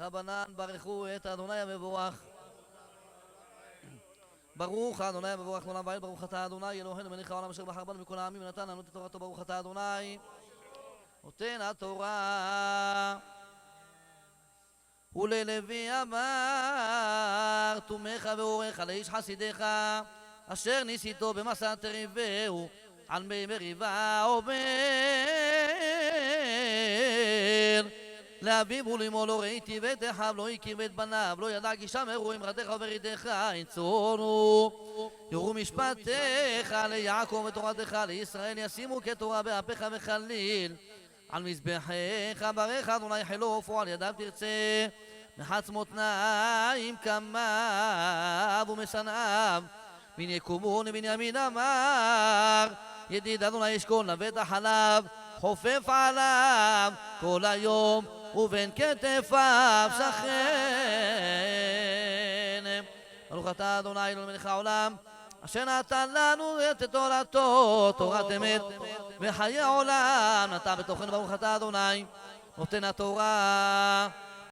רבנן ברכו את אדוני המבורך. ברוך אדוני המבורך לעולם ועד. ברוך אתה אדוני אלוהינו מלך העולם אשר בחר בנו מכל העמים ונתן לנו את תורתו. ברוך אתה אדוני נותן התורה. וללוי אמר תומך ואורך לאיש חסידיך אשר ניסיתו במסע תריבהו על מי מריבה אומר לאביו ולאמו לא ראיתי ואת אחיו לא הכיר ואת בניו לא ידע כי שם יראו אמרתך ובריתך ינצונו יראו משפטיך ליעקב ותורתך לישראל ישימו כתורה באפיך וחליל על מזבחיך ברך אדוני חילוף ועל ידיו תרצה מחץ מותניים קמיו ומשנאיו מן יקומון ומן ימין אמר ידיד אדוני ישכון לבטח עליו חופף עליו כל היום ובין כתפיו שכן. ברוך אתה אדוני אלוהינו מלך העולם אשר נתן לנו את תורתו תורת אמת וחיי העולם נתן בתוכנו. ברוך אתה אדוני נותן התורה.